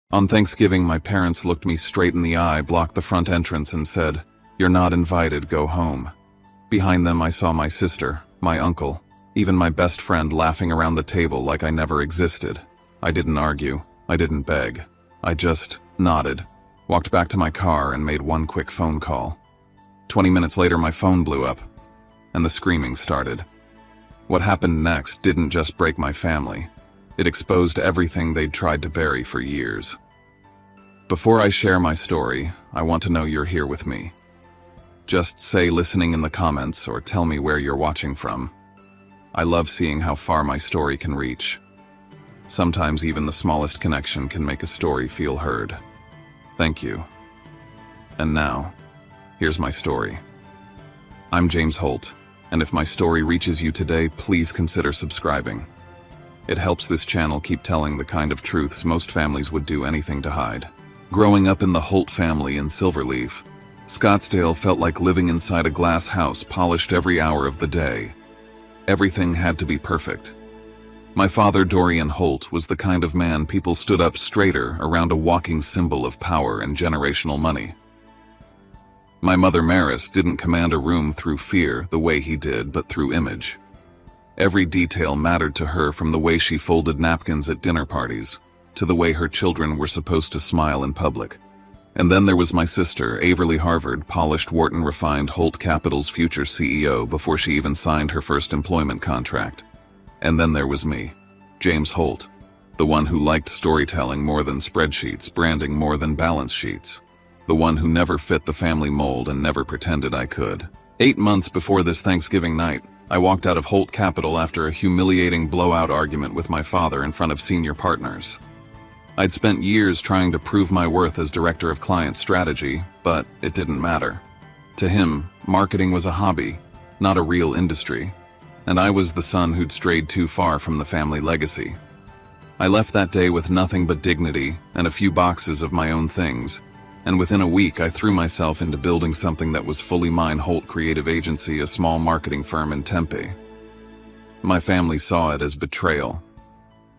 On Thanksgiving, my parents looked me straight in the eye, blocked the front entrance, and said, "You're not invited, go home." Behind them, I saw my sister, my uncle, even my best friend laughing around the table like I never existed. I didn't argue. I didn't beg. I just nodded, walked back to my car, and made one quick phone call. 20 minutes later, my phone blew up, and the screaming started. What happened next didn't just break my family. It exposed everything they'd tried to bury for years. Before I share my story, I want to know you're here with me. Just say listening in the comments or tell me where you're watching from. I love seeing how far my story can reach. Sometimes even the smallest connection can make a story feel heard. Thank you. And now, here's my story. I'm James Holt, and if my story reaches you today, please consider subscribing. It helps this channel keep telling the kind of truths most families would do anything to hide. Growing up in the Holt family in Silverleaf, Scottsdale felt like living inside a glass house polished every hour of the day. Everything had to be perfect. My father, Dorian Holt, was the kind of man people stood up straighter around a walking symbol of power and generational money. My mother, Maris, didn't command a room through fear the way he did, but through image. Every detail mattered to her, from the way she folded napkins at dinner parties to the way her children were supposed to smile in public. And then there was my sister, Averly Harvard, polished Wharton refined Holt Capital's future CEO before she even signed her first employment contract. And then there was me, James Holt, the one who liked storytelling more than spreadsheets, branding more than balance sheets, the one who never fit the family mold and never pretended I could. 8 months before this Thanksgiving night, I walked out of Holt Capital after a humiliating blowout argument with my father in front of senior partners. I'd spent years trying to prove my worth as director of client strategy, but it didn't matter. To him, marketing was a hobby, not a real industry, and I was the son who'd strayed too far from the family legacy. I left that day with nothing but dignity and a few boxes of my own things, and within a week I threw myself into building something that was fully mine: Holt Creative Agency, a small marketing firm in Tempe. My family saw it as betrayal.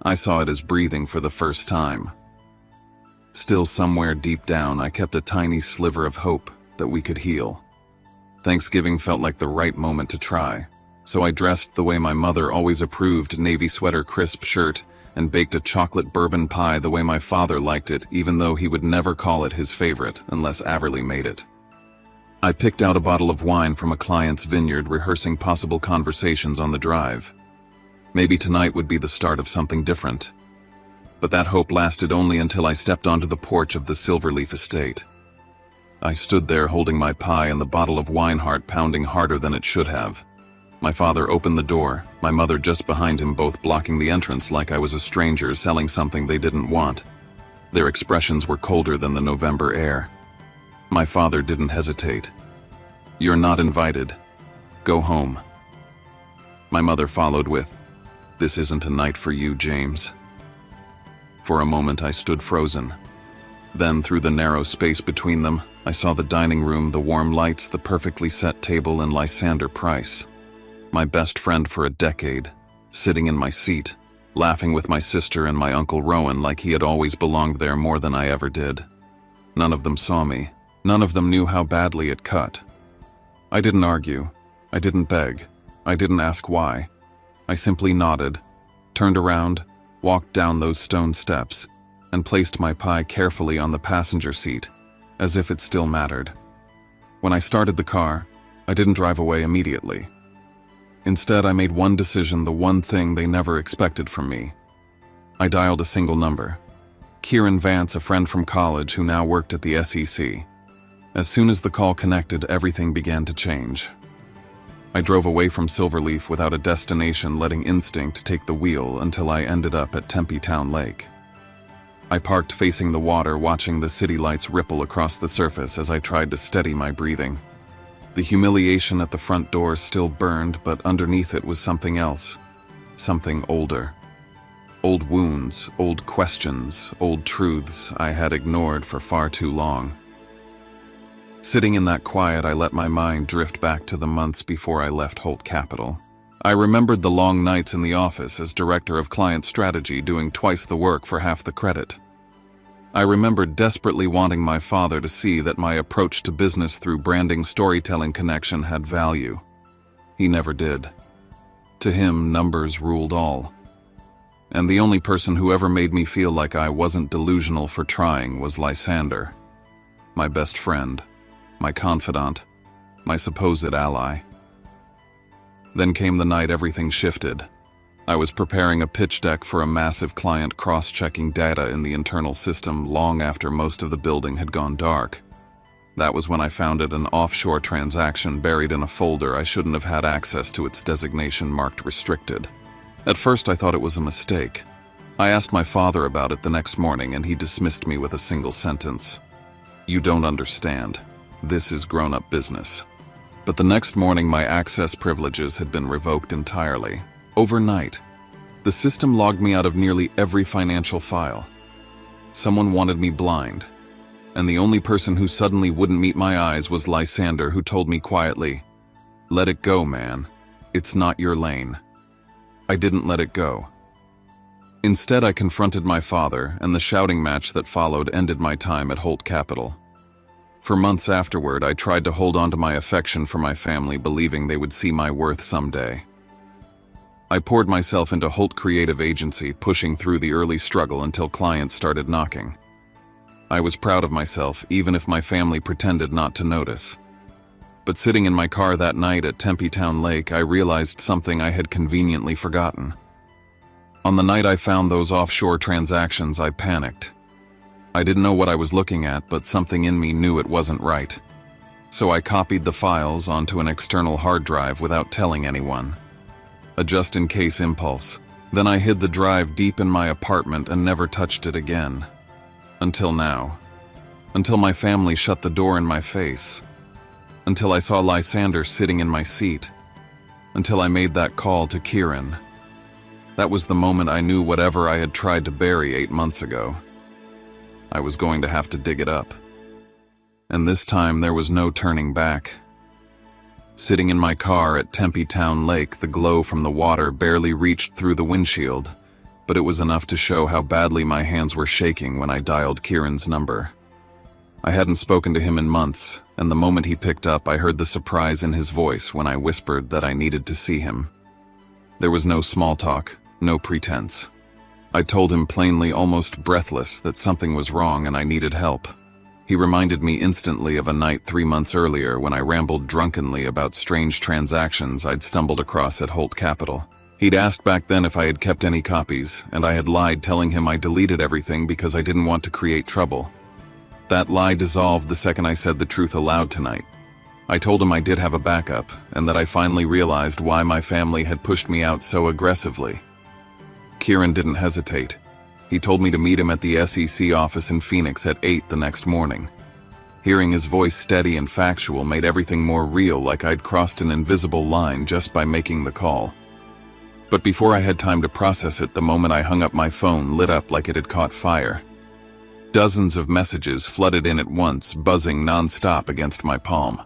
I saw it as breathing for the first time. Still, somewhere deep down, I kept a tiny sliver of hope that we could heal. Thanksgiving felt like the right moment to try, so I dressed the way my mother always approved: navy sweater, crisp shirt, and baked a chocolate bourbon pie the way my father liked it, even though he would never call it his favorite unless Averly made it. I picked out a bottle of wine from a client's vineyard, rehearsing possible conversations on the drive. Maybe tonight would be the start of something different. But that hope lasted only until I stepped onto the porch of the Silverleaf estate. I stood there holding my pie and the bottle of wine, heart pounding harder than it should have. My father opened the door, my mother just behind him, both blocking the entrance like I was a stranger selling something they didn't want. Their expressions were colder than the November air. My father didn't hesitate. "You're not invited. Go home." My mother followed with, "This isn't a night for you, James." For a moment I stood frozen. Then, through the narrow space between them, I saw the dining room, the warm lights, the perfectly set table, and Lysander Price, my best friend for a decade, sitting in my seat, laughing with my sister and my Uncle Rowan like he had always belonged there more than I ever did. None of them saw me. None of them knew how badly it cut. I didn't argue. I didn't beg. I didn't ask why. I simply nodded, turned around, walked down those stone steps, and placed my pie carefully on the passenger seat, as if it still mattered. When I started the car, I didn't drive away immediately. Instead, I made one decision, the one thing they never expected from me. I dialed a single number. Kieran Vance, a friend from college who now worked at the SEC. As soon as the call connected, everything began to change. I drove away from Silverleaf without a destination, letting instinct take the wheel until I ended up at Tempe Town Lake. I parked facing the water, watching the city lights ripple across the surface as I tried to steady my breathing. The humiliation at the front door still burned, but underneath it was something else. Something older. Old wounds, old questions, old truths I had ignored for far too long. Sitting in that quiet, I let my mind drift back to the months before I left Holt Capital. I remembered the long nights in the office as director of client strategy, doing twice the work for half the credit. I remembered desperately wanting my father to see that my approach to business through branding storytelling connection had value. He never did. To him, numbers ruled all. And the only person who ever made me feel like I wasn't delusional for trying was Lysander, my best friend, my confidant, my supposed ally. Then came the night everything shifted. I was preparing a pitch deck for a massive client cross-checking data in the internal system long after most of the building had gone dark. That was when I found an offshore transaction buried in a folder I shouldn't have had access to its designation marked restricted. At first I thought it was a mistake. I asked my father about it the next morning and he dismissed me with a single sentence. "You don't understand. This is grown-up business." But the next morning my access privileges had been revoked entirely. Overnight, the system logged me out of nearly every financial file. Someone wanted me blind, and the only person who suddenly wouldn't meet my eyes was Lysander, who told me quietly, "Let it go, man. It's not your lane." I didn't let it go. Instead, I confronted my father, and the shouting match that followed ended my time at Holt Capital. For months afterward, I tried to hold on to my affection for my family, believing they would see my worth someday. I poured myself into Holt Creative Agency, pushing through the early struggle until clients started knocking. I was proud of myself, even if my family pretended not to notice. But sitting in my car that night at Tempe Town Lake, I realized something I had conveniently forgotten. On the night I found those offshore transactions, I panicked. I didn't know what I was looking at, but something in me knew it wasn't right. So I copied the files onto an external hard drive without telling anyone. A just-in-case impulse. Then I hid the drive deep in my apartment and never touched it again. Until now. Until my family shut the door in my face. Until I saw Lysander sitting in my seat. Until I made that call to Kieran. That was the moment I knew whatever I had tried to bury 8 months ago, I was going to have to dig it up. And this time there was no turning back. Sitting in my car at Tempe Town Lake, the glow from the water barely reached through the windshield, but it was enough to show how badly my hands were shaking when I dialed Kieran's number. I hadn't spoken to him in months, and the moment he picked up, I heard the surprise in his voice when I whispered that I needed to see him. There was no small talk, no pretense. I told him plainly, almost breathless, that something was wrong and I needed help. He reminded me instantly of a night 3 months earlier when I rambled drunkenly about strange transactions I'd stumbled across at Holt Capital. He'd asked back then if I had kept any copies, and I had lied, telling him I deleted everything because I didn't want to create trouble. That lie dissolved the second I said the truth aloud tonight. I told him I did have a backup, and that I finally realized why my family had pushed me out so aggressively. Kieran didn't hesitate. He told me to meet him at the SEC office in Phoenix at 8 the next morning. Hearing his voice steady and factual made everything more real, like I'd crossed an invisible line just by making the call. But before I had time to process it, the moment I hung up, my phone lit up like it had caught fire. Dozens of messages flooded in at once, buzzing non-stop against my palm.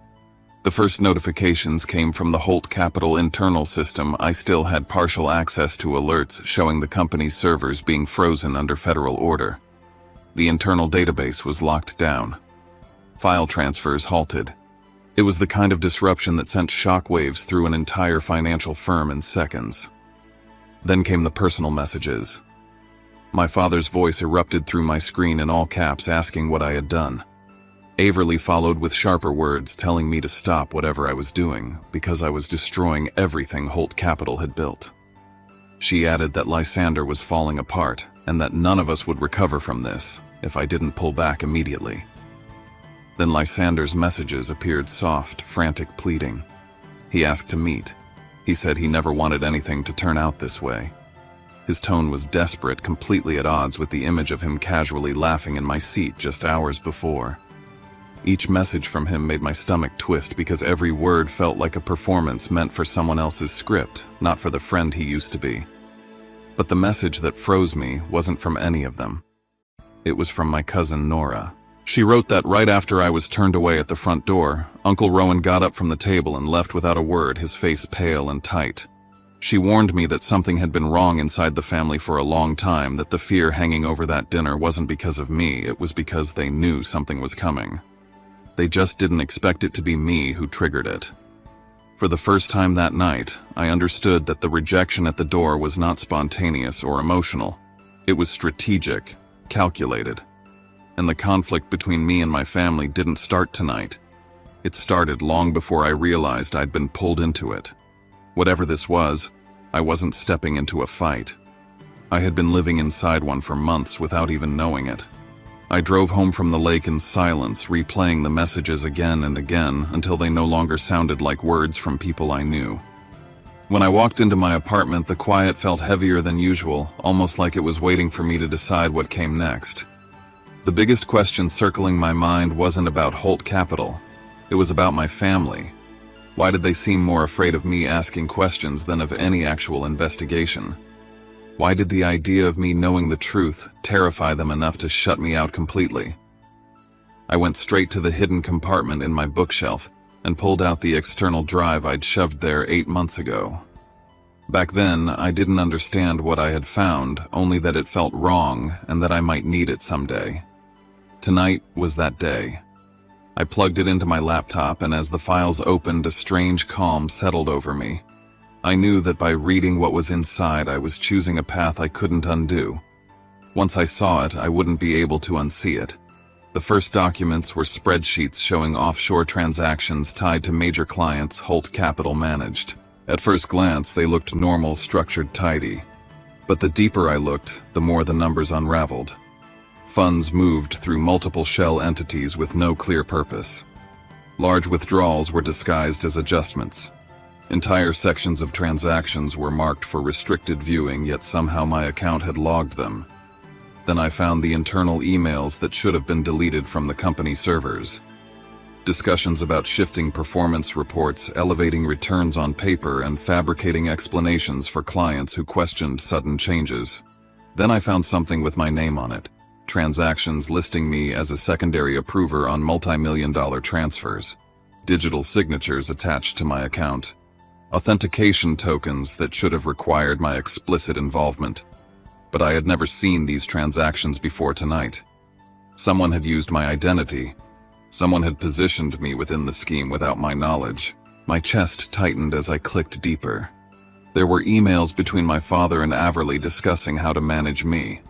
The first notifications came from the Holt Capital internal system. I still had partial access to alerts showing the company's servers being frozen under federal order. The internal database was locked down. File transfers halted. It was the kind of disruption that sent shockwaves through an entire financial firm in seconds. Then came the personal messages. My father's voice erupted through my screen in all caps, asking what I had done. Averly followed with sharper words telling me to stop whatever I was doing because I was destroying everything Holt Capital had built. She added that Lysander was falling apart and that none of us would recover from this if I didn't pull back immediately. Then Lysander's messages appeared, soft, frantic pleading. He asked to meet. He said he never wanted anything to turn out this way. His tone was desperate, completely at odds with the image of him casually laughing in my seat just hours before. Each message from him made my stomach twist because every word felt like a performance meant for someone else's script, not for the friend he used to be. But the message that froze me wasn't from any of them. It was from my cousin Nora. She wrote that right after I was turned away at the front door, Uncle Rowan got up from the table and left without a word, his face pale and tight. She warned me that something had been wrong inside the family for a long time, that the fear hanging over that dinner wasn't because of me, it was because they knew something was coming. They just didn't expect it to be me who triggered it. For the first time that night, I understood that the rejection at the door was not spontaneous or emotional. It was strategic, calculated. And the conflict between me and my family didn't start tonight. It started long before I realized I'd been pulled into it. Whatever this was, I wasn't stepping into a fight. I had been living inside one for months without even knowing it. I drove home from the lake in silence, replaying the messages again and again until they no longer sounded like words from people I knew. When I walked into my apartment, the quiet felt heavier than usual, almost like it was waiting for me to decide what came next. The biggest question circling my mind wasn't about Holt Capital. It was about my family. Why did they seem more afraid of me asking questions than of any actual investigation? Why did the idea of me knowing the truth terrify them enough to shut me out completely? I went straight to the hidden compartment in my bookshelf and pulled out the external drive I'd shoved there 8 months ago. Back then, I didn't understand what I had found, only that it felt wrong and that I might need it someday. Tonight was that day. I plugged it into my laptop, and as the files opened, a strange calm settled over me. I knew that by reading what was inside, I was choosing a path I couldn't undo. Once I saw it, I wouldn't be able to unsee it. The first documents were spreadsheets showing offshore transactions tied to major clients Holt Capital managed. At first glance, they looked normal, structured, tidy. But the deeper I looked, the more the numbers unraveled. Funds moved through multiple shell entities with no clear purpose. Large withdrawals were disguised as adjustments. Entire sections of transactions were marked for restricted viewing, yet somehow my account had logged them. Then I found the internal emails that should have been deleted from the company servers. Discussions about shifting performance reports, elevating returns on paper, and fabricating explanations for clients who questioned sudden changes. Then I found something with my name on it. Transactions listing me as a secondary approver on multi-million-dollar transfers. Digital signatures attached to my account. Authentication tokens that should have required my explicit involvement. But I had never seen these transactions before tonight. Someone had used my identity. Someone had positioned me within the scheme without my knowledge. My chest tightened as I clicked deeper. There were emails between my father and Averly discussing how to manage me.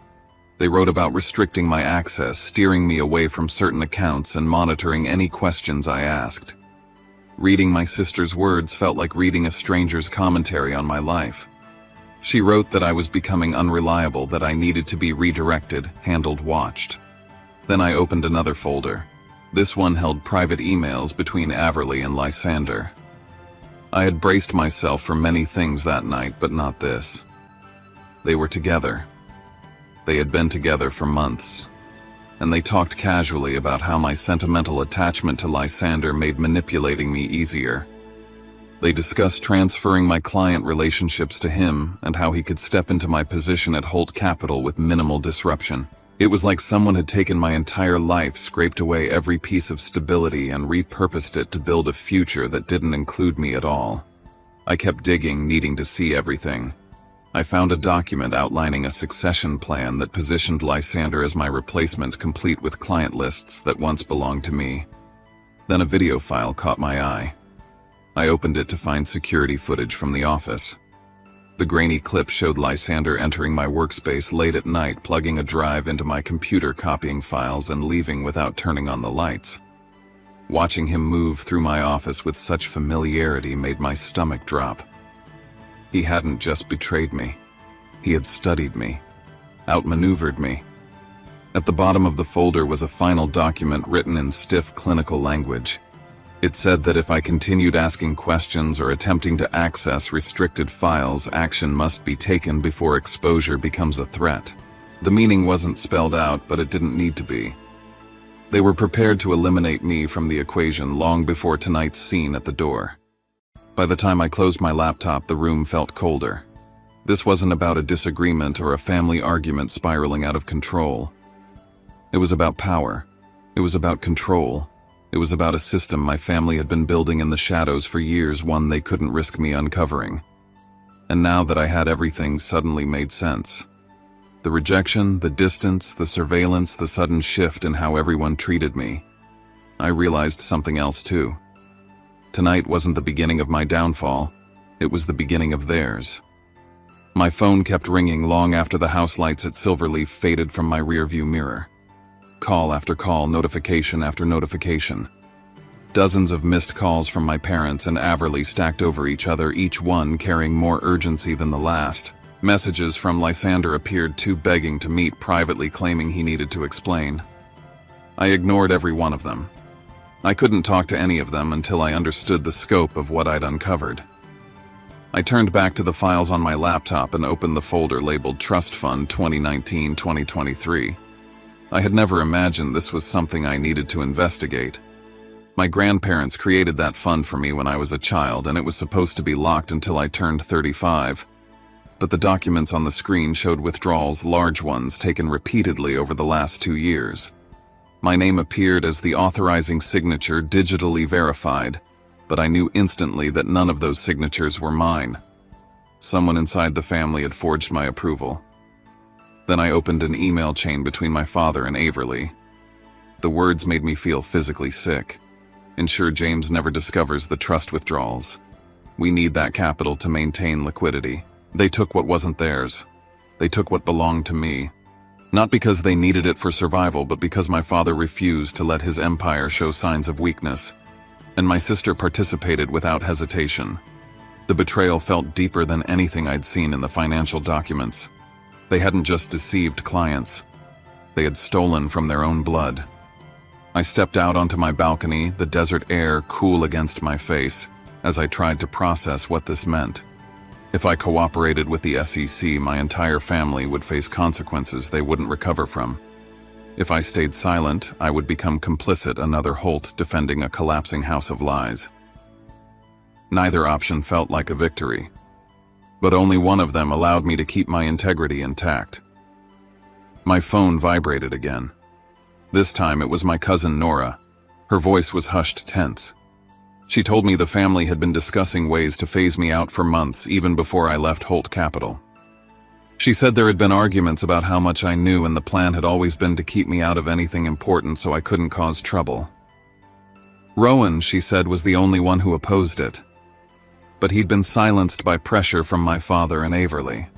They wrote about restricting my access, steering me away from certain accounts, and monitoring any questions I asked. Reading my sister's words felt like reading a stranger's commentary on my life. She wrote that I was becoming unreliable, that I needed to be redirected, handled, watched. Then I opened another folder. This one held private emails between Averly and Lysander. I had braced myself for many things that night, but not this. They were together. They had been together for months. And they talked casually about how my sentimental attachment to Lysander made manipulating me easier. They discussed transferring my client relationships to him and how he could step into my position at Holt Capital with minimal disruption. It was like someone had taken my entire life, scraped away every piece of stability, and repurposed it to build a future that didn't include me at all. I kept digging, needing to see everything. I found a document outlining a succession plan that positioned Lysander as my replacement, complete with client lists that once belonged to me. Then a video file caught my eye. I opened it to find security footage from the office. The grainy clip showed Lysander entering my workspace late at night, plugging a drive into my computer, copying files, and leaving without turning on the lights. Watching him move through my office with such familiarity made my stomach drop. He hadn't just betrayed me. He had studied me, outmaneuvered me. At the bottom of the folder was a final document written in stiff clinical language. It said that if I continued asking questions or attempting to access restricted files, action must be taken before exposure becomes a threat. The meaning wasn't spelled out, but it didn't need to be. They were prepared to eliminate me from the equation long before tonight's scene at the door. By the time I closed my laptop, the room felt colder. This wasn't about a disagreement or a family argument spiraling out of control. It was about power. It was about control. It was about a system my family had been building in the shadows for years, one they couldn't risk me uncovering. And now that I had everything, suddenly made sense. The rejection, the distance, the surveillance, the sudden shift in how everyone treated me. I realized something else too. Tonight wasn't the beginning of my downfall, it was the beginning of theirs. My phone kept ringing long after the house lights at Silverleaf faded from my rearview mirror. Call after call, notification after notification. Dozens of missed calls from my parents and Averly stacked over each other, each one carrying more urgency than the last. Messages from Lysander appeared too begging to meet, privately claiming he needed to explain. I ignored every one of them. I couldn't talk to any of them until I understood the scope of what I'd uncovered. I turned back to the files on my laptop and opened the folder labeled Trust Fund 2019-2023. I had never imagined this was something I needed to investigate. My grandparents created that fund for me when I was a child, and it was supposed to be locked until I turned 35. But the documents on the screen showed withdrawals, large ones, taken repeatedly over the last 2 years. My name appeared as the authorizing signature, digitally verified, but I knew instantly that none of those signatures were mine. Someone inside the family had forged my approval. Then I opened an email chain between my father and Averly. The words made me feel physically sick. Ensure James never discovers the trust withdrawals. We need that capital to maintain liquidity. They took what wasn't theirs. They took what belonged to me. Not because they needed it for survival, but because my father refused to let his empire show signs of weakness. And my sister participated without hesitation. The betrayal felt deeper than anything I'd seen in the financial documents. They hadn't just deceived clients. They had stolen from their own blood. I stepped out onto my balcony, the desert air cool against my face, as I tried to process what this meant. If I cooperated with the SEC, my entire family would face consequences they wouldn't recover from. If I stayed silent, I would become complicit, another Holt defending a collapsing house of lies. Neither option felt like a victory, but only one of them allowed me to keep my integrity intact. My phone vibrated again. This time it was my cousin Nora. Her voice was hushed, tense. She told me the family had been discussing ways to phase me out for months, even before I left Holt Capital. She said there had been arguments about how much I knew, and the plan had always been to keep me out of anything important so I couldn't cause trouble. Rowan, she said, was the only one who opposed it. But he'd been silenced by pressure from my father and Averly.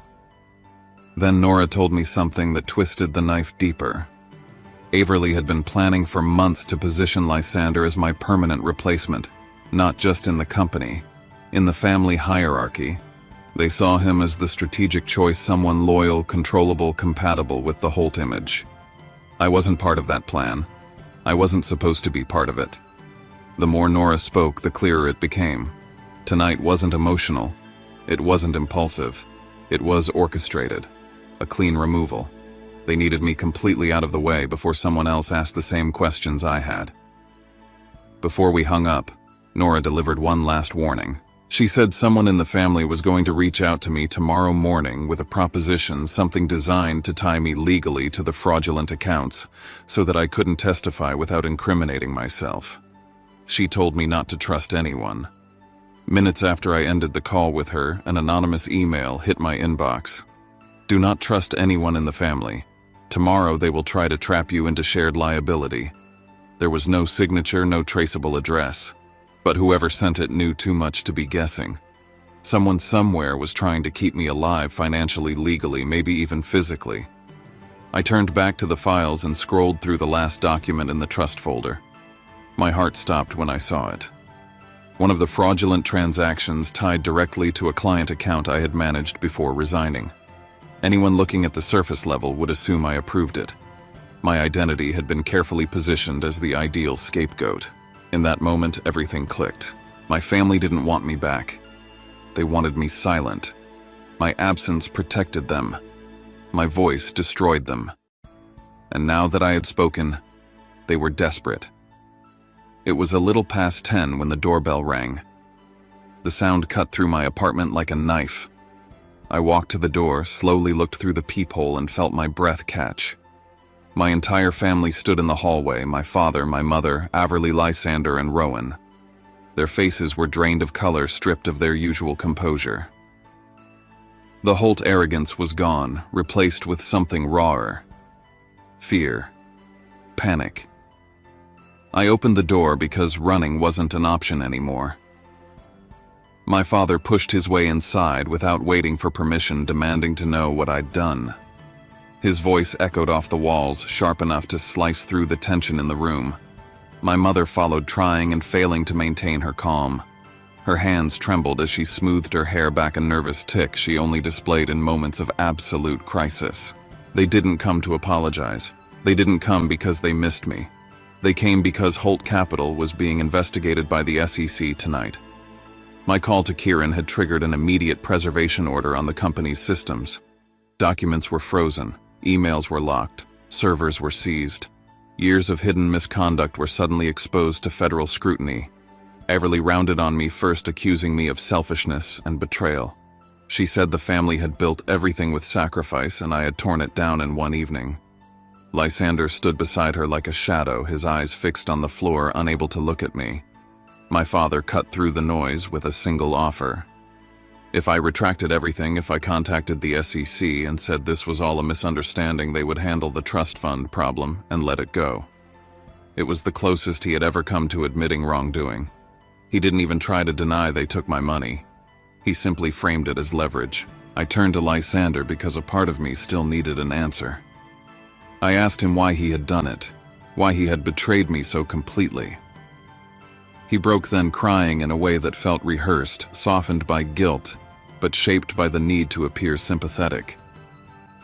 Then Nora told me something that twisted the knife deeper. Averly had been planning for months to position Lysander as my permanent replacement. Not just in the company, in the family hierarchy. They saw him as the strategic choice, someone loyal, controllable, compatible with the Holt image. I wasn't part of that plan. I wasn't supposed to be part of it. The more Nora spoke, the clearer it became. Tonight wasn't emotional. It wasn't impulsive. It was orchestrated. A clean removal. They needed me completely out of the way before someone else asked the same questions I had. Before we hung up, Nora delivered one last warning. She said someone in the family was going to reach out to me tomorrow morning with a proposition, something designed to tie me legally to the fraudulent accounts, so that I couldn't testify without incriminating myself. She told me not to trust anyone. Minutes after I ended the call with her, an anonymous email hit my inbox. Do not trust anyone in the family. Tomorrow they will try to trap you into shared liability. There was no signature, no traceable address. But whoever sent it knew too much to be guessing. Someone somewhere was trying to keep me alive financially, legally, maybe even physically. I turned back to the files and scrolled through the last document in the trust folder. My heart stopped when I saw it. One of the fraudulent transactions tied directly to a client account I had managed before resigning. Anyone looking at the surface level would assume I approved it. My identity had been carefully positioned as the ideal scapegoat. In that moment, everything clicked. My family didn't want me back. They wanted me silent. My absence protected them. My voice destroyed them. And now that I had spoken, they were desperate. It was a little past 10 when the doorbell rang. The sound cut through my apartment like a knife. I walked to the door, slowly looked through the peephole, and felt my breath catch. My entire family stood in the hallway, my father, my mother, Averly, Lysander, and Rowan. Their faces were drained of color, stripped of their usual composure. The Holt arrogance was gone, replaced with something rawer. Fear. Panic. I opened the door because running wasn't an option anymore. My father pushed his way inside without waiting for permission, demanding to know what I'd done. His voice echoed off the walls, sharp enough to slice through the tension in the room. My mother followed, trying and failing to maintain her calm. Her hands trembled as she smoothed her hair back, a nervous tic she only displayed in moments of absolute crisis. They didn't come to apologize. They didn't come because they missed me. They came because Holt Capital was being investigated by the SEC tonight. My call to Kieran had triggered an immediate preservation order on the company's systems. Documents were frozen, emails were locked, servers were seized. Years of hidden misconduct were suddenly exposed to federal scrutiny. Everly rounded on me, first accusing me of selfishness and betrayal. She said the family had built everything with sacrifice and I had torn it down in one evening. Lysander stood beside her like a shadow, his eyes fixed on the floor, unable to look at me. My father cut through the noise with a single offer. If I retracted everything, if I contacted the SEC and said this was all a misunderstanding, they would handle the trust fund problem and let it go. It was the closest he had ever come to admitting wrongdoing. He didn't even try to deny they took my money. He simply framed it as leverage. I turned to Lysander because a part of me still needed an answer. I asked him why he had done it, why he had betrayed me so completely. He broke then, crying in a way that felt rehearsed, softened by guilt, but shaped by the need to appear sympathetic.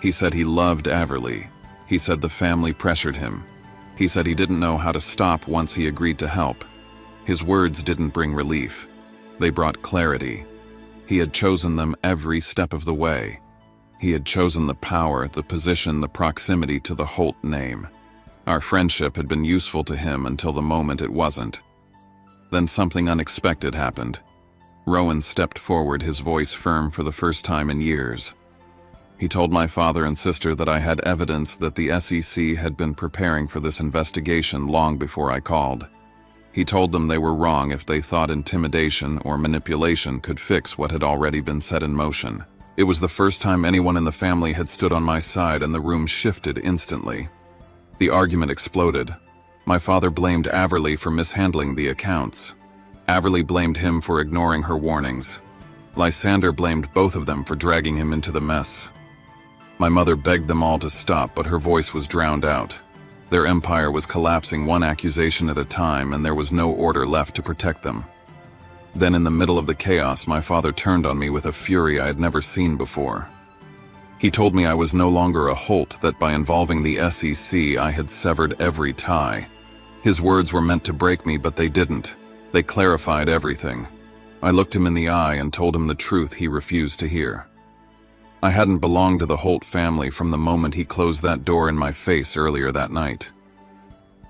He said he loved Everly. He said the family pressured him. He said he didn't know how to stop once he agreed to help. His words didn't bring relief. They brought clarity. He had chosen them every step of the way. He had chosen the power, the position, the proximity to the Holt name. Our friendship had been useful to him until the moment it wasn't. Then something unexpected happened. Rowan stepped forward, his voice firm for the first time in years. He told my father and sister that I had evidence that the SEC had been preparing for this investigation long before I called. He told them they were wrong if they thought intimidation or manipulation could fix what had already been set in motion. It was the first time anyone in the family had stood on my side, and the room shifted instantly. The argument exploded. My father blamed Everly for mishandling the accounts. Everly blamed him for ignoring her warnings. Lysander blamed both of them for dragging him into the mess. My mother begged them all to stop, but her voice was drowned out. Their empire was collapsing one accusation at a time, and there was no order left to protect them. Then, in the middle of the chaos, my father turned on me with a fury I had never seen before. He told me I was no longer a Holt, that by involving the SEC I had severed every tie. His words were meant to break me, but they didn't. They clarified everything. I looked him in the eye and told him the truth he refused to hear. I hadn't belonged to the Holt family from the moment he closed that door in my face earlier that night.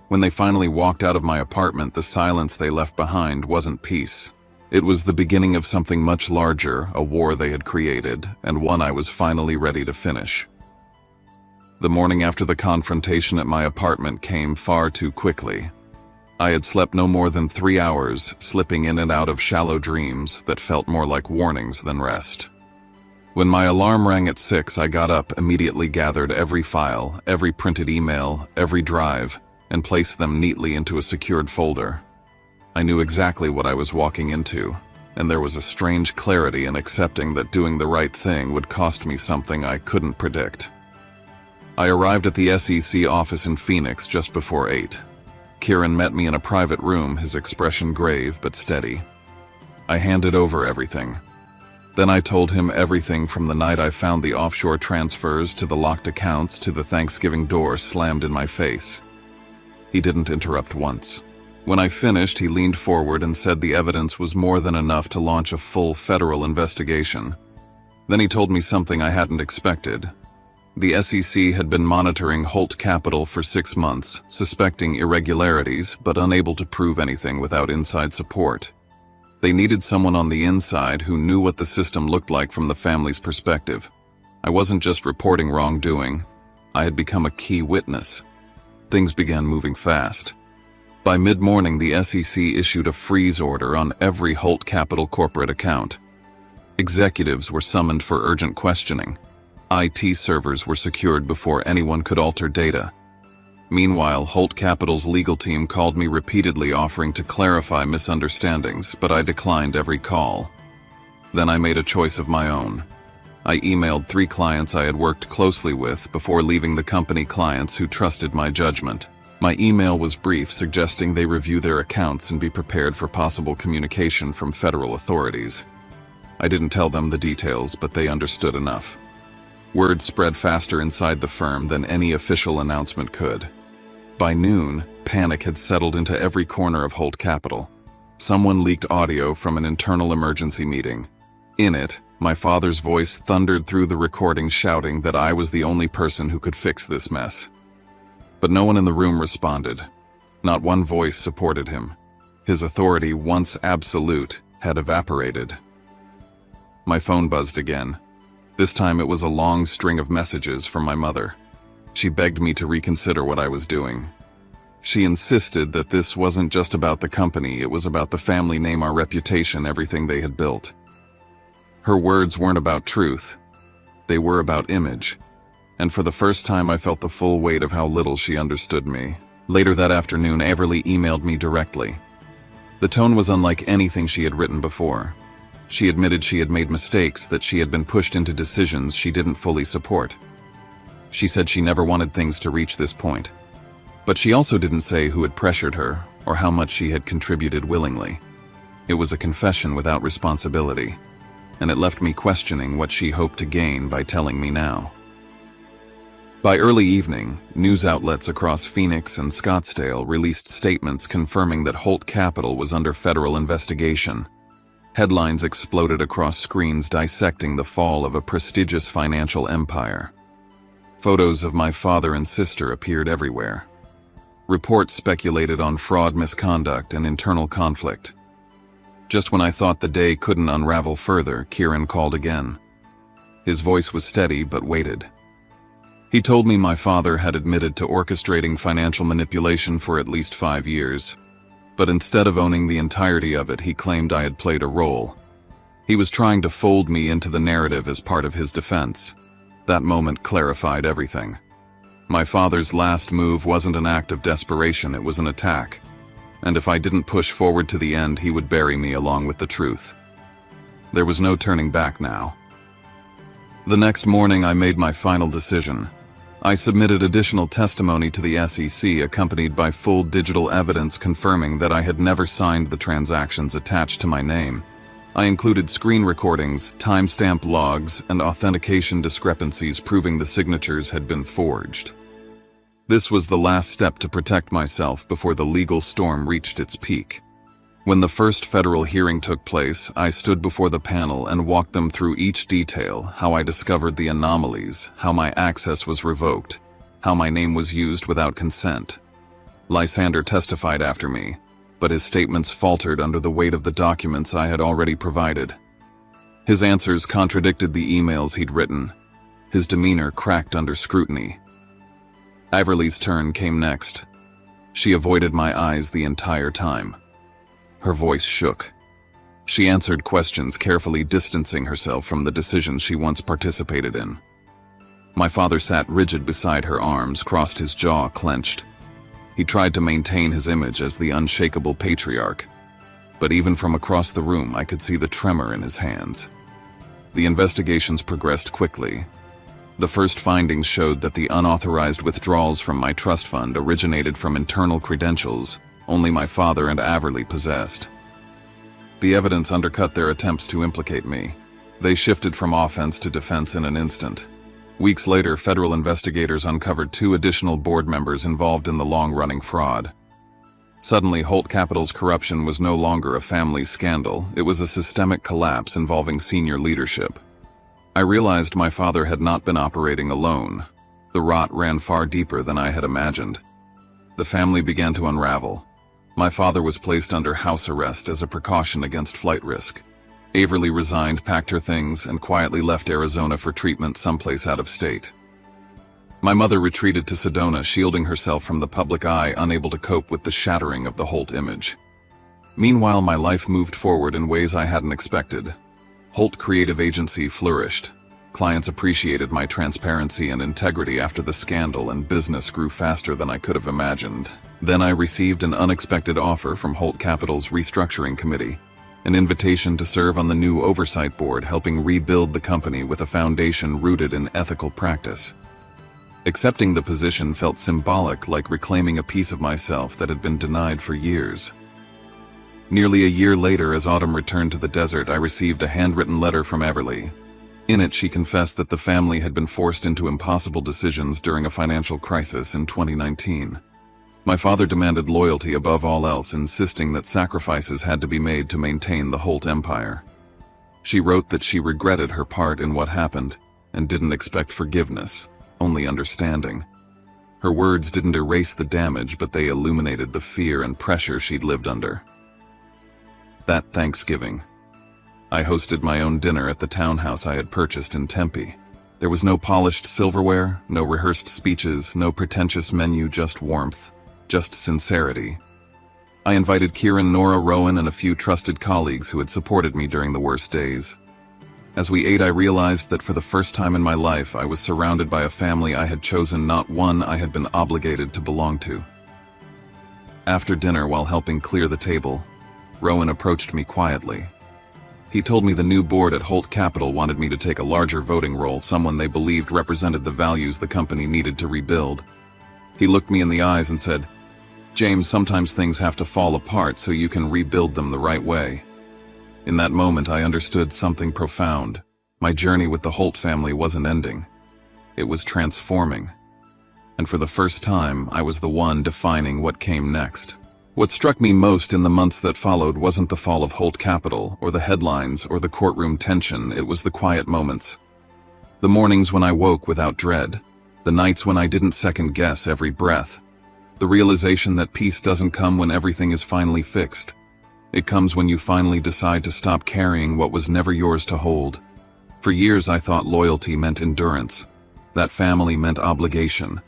When they finally walked out of my apartment, the silence they left behind wasn't peace. It was the beginning of something much larger, a war they had created, and one I was finally ready to finish. The morning after the confrontation at my apartment came far too quickly. I had slept no more than 3 hours, slipping in and out of shallow dreams that felt more like warnings than rest. When my alarm rang at 6, I got up, immediately gathered every file, every printed email, every drive, and placed them neatly into a secured folder. I knew exactly what I was walking into, and there was a strange clarity in accepting that doing the right thing would cost me something I couldn't predict. I arrived at the SEC office in Phoenix just before 8. Kieran met me in a private room, his expression grave but steady. I handed over everything. Then I told him everything from the night I found the offshore transfers to the locked accounts to the Thanksgiving door slammed in my face. He didn't interrupt once. When I finished, he leaned forward and said the evidence was more than enough to launch a full federal investigation. Then he told me something I hadn't expected. The SEC had been monitoring Holt Capital for 6 months, suspecting irregularities but unable to prove anything without inside support. They needed someone on the inside who knew what the system looked like from the family's perspective. I wasn't just reporting wrongdoing. I had become a key witness. Things began moving fast. By mid-morning, the SEC issued a freeze order on every Holt Capital corporate account. Executives were summoned for urgent questioning. IT servers were secured before anyone could alter data. Meanwhile, Holt Capital's legal team called me repeatedly offering to clarify misunderstandings, but I declined every call. Then I made a choice of my own. I emailed 3 clients I had worked closely with before leaving the company, clients who trusted my judgment. My email was brief, suggesting they review their accounts and be prepared for possible communication from federal authorities. I didn't tell them the details, but they understood enough. Word spread faster inside the firm than any official announcement could. By noon, panic had settled into every corner of Holt Capital. Someone leaked audio from an internal emergency meeting. In it, my father's voice thundered through the recording, shouting that I was the only person who could fix this mess. But no one in the room responded. Not one voice supported him. His authority, once absolute, had evaporated. My phone buzzed again. This time it was a long string of messages from my mother. She begged me to reconsider what I was doing. She insisted that this wasn't just about the company, it was about the family name, our reputation, everything they had built. Her words weren't about truth. They were about image. And for the first time I felt the full weight of how little she understood me. Later that afternoon, Everly emailed me directly. The tone was unlike anything she had written before. She admitted she had made mistakes, that she had been pushed into decisions she didn't fully support. She said she never wanted things to reach this point. But she also didn't say who had pressured her, or how much she had contributed willingly. It was a confession without responsibility, and it left me questioning what she hoped to gain by telling me now. By early evening, news outlets across Phoenix and Scottsdale released statements confirming that Holt Capital was under federal investigation. Headlines exploded across screens dissecting the fall of a prestigious financial empire. Photos of my father and sister appeared everywhere. Reports speculated on fraud, misconduct, and internal conflict. Just when I thought the day couldn't unravel further, Kieran called again. His voice was steady but weighted. He told me my father had admitted to orchestrating financial manipulation for at least 5 years. But instead of owning the entirety of it, he claimed I had played a role. He was trying to fold me into the narrative as part of his defense. That moment clarified everything. My father's last move wasn't an act of desperation, it was an attack. And if I didn't push forward to the end, he would bury me along with the truth. There was no turning back now. The next morning, I made my final decision. I submitted additional testimony to the SEC, accompanied by full digital evidence confirming that I had never signed the transactions attached to my name. I included screen recordings, timestamp logs, and authentication discrepancies proving the signatures had been forged. This was the last step to protect myself before the legal storm reached its peak. When the first federal hearing took place, I stood before the panel and walked them through each detail: how I discovered the anomalies, how my access was revoked, how my name was used without consent. Lysander testified after me, but his statements faltered under the weight of the documents I had already provided. His answers contradicted the emails he'd written. His demeanor cracked under scrutiny. Everly's turn came next. She avoided my eyes the entire time. Her voice shook. She answered questions, carefully distancing herself from the decisions she once participated in. My father sat rigid beside her, arms crossed, his jaw clenched. He tried to maintain his image as the unshakable patriarch, but even from across the room I could see the tremor in his hands. The investigations progressed quickly. The first findings showed that the unauthorized withdrawals from my trust fund originated from internal credentials only my father and Everly possessed. The evidence undercut their attempts to implicate me. They shifted from offense to defense in an instant. Weeks later, federal investigators uncovered 2 additional board members involved in the long-running fraud. Suddenly, Holt Capital's corruption was no longer a family scandal. It was a systemic collapse involving senior leadership. I realized my father had not been operating alone. The rot ran far deeper than I had imagined. The family began to unravel. My father was placed under house arrest as a precaution against flight risk. Everly resigned, packed her things, and quietly left Arizona for treatment someplace out of state. My mother retreated to Sedona, shielding herself from the public eye, unable to cope with the shattering of the Holt image. Meanwhile, my life moved forward in ways I hadn't expected. Holt Creative Agency flourished. Clients appreciated my transparency and integrity after the scandal, and business grew faster than I could have imagined. Then I received an unexpected offer from Holt Capital's restructuring committee, an invitation to serve on the new oversight board, helping rebuild the company with a foundation rooted in ethical practice. Accepting the position felt symbolic, like reclaiming a piece of myself that had been denied for years. Nearly a year later, as Autumn returned to the desert, I received a handwritten letter from Everly. In it, she confessed that the family had been forced into impossible decisions during a financial crisis in 2019. My father demanded loyalty above all else, insisting that sacrifices had to be made to maintain the Holt empire. She wrote that she regretted her part in what happened and didn't expect forgiveness, only understanding. Her words didn't erase the damage, but they illuminated the fear and pressure she'd lived under. That Thanksgiving, I hosted my own dinner at the townhouse I had purchased in Tempe. There was no polished silverware, no rehearsed speeches, no pretentious menu, just warmth, just sincerity. I invited Kieran, Nora, Rowan, and a few trusted colleagues who had supported me during the worst days. As we ate, I realized that for the first time in my life, I was surrounded by a family I had chosen, not one I had been obligated to belong to. After dinner, while helping clear the table, Rowan approached me quietly. He told me the new board at Holt Capital wanted me to take a larger voting role, someone they believed represented the values the company needed to rebuild. He looked me in the eyes and said, "James, sometimes things have to fall apart so you can rebuild them the right way." In that moment, I understood something profound. My journey with the Holt family wasn't ending. It was transforming. And for the first time, I was the one defining what came next. What struck me most in the months that followed wasn't the fall of Holt Capital, or the headlines, or the courtroom tension. It was the quiet moments. The mornings when I woke without dread. The nights when I didn't second-guess every breath. The realization that peace doesn't come when everything is finally fixed. It comes when you finally decide to stop carrying what was never yours to hold. For years I thought loyalty meant endurance. That family meant obligation.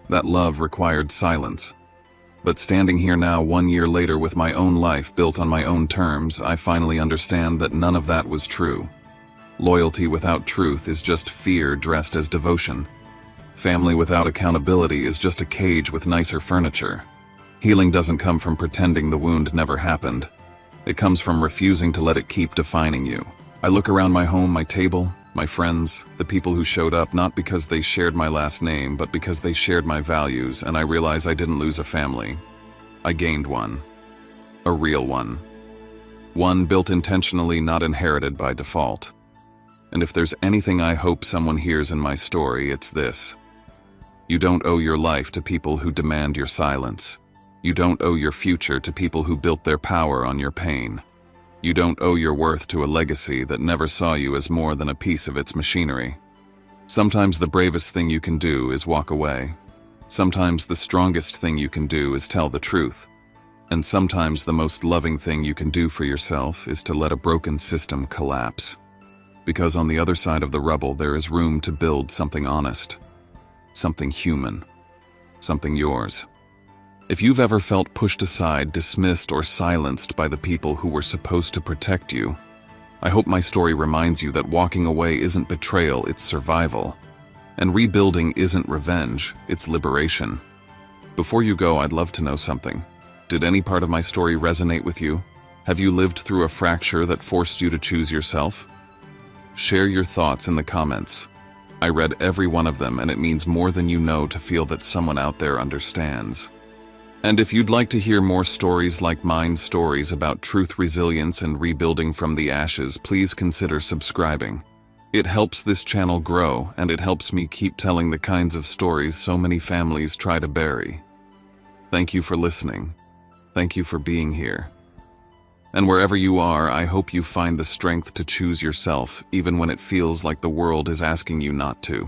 That love required silence. But standing here now, 1 year later, with my own life built on my own terms, I finally understand that none of that was true. Loyalty without truth is just fear dressed as devotion. Family without accountability is just a cage with nicer furniture. Healing doesn't come from pretending the wound never happened. It comes from refusing to let it keep defining you. I look around my home, my table, my friends, the people who showed up not because they shared my last name, but because they shared my values, and I realize I didn't lose a family. I gained one. A real one. One built intentionally, not inherited by default. And if there's anything I hope someone hears in my story, it's this. You don't owe your life to people who demand your silence. You don't owe your future to people who built their power on your pain. You don't owe your worth to a legacy that never saw you as more than a piece of its machinery. Sometimes the bravest thing you can do is walk away. Sometimes the strongest thing you can do is tell the truth. And sometimes the most loving thing you can do for yourself is to let a broken system collapse. Because on the other side of the rubble, there is room to build something honest, something human, something yours. If you've ever felt pushed aside, dismissed, or silenced by the people who were supposed to protect you, I hope my story reminds you that walking away isn't betrayal, it's survival. And rebuilding isn't revenge, it's liberation. Before you go, I'd love to know something. Did any part of my story resonate with you? Have you lived through a fracture that forced you to choose yourself? Share your thoughts in the comments. I read every one of them, and it means more than you know to feel that someone out there understands. And if you'd like to hear more stories like mine, stories about truth, resilience, and rebuilding from the ashes, please consider subscribing. It helps this channel grow, and it helps me keep telling the kinds of stories so many families try to bury. Thank you for listening. Thank you for being here. And wherever you are, I hope you find the strength to choose yourself, even when it feels like the world is asking you not to.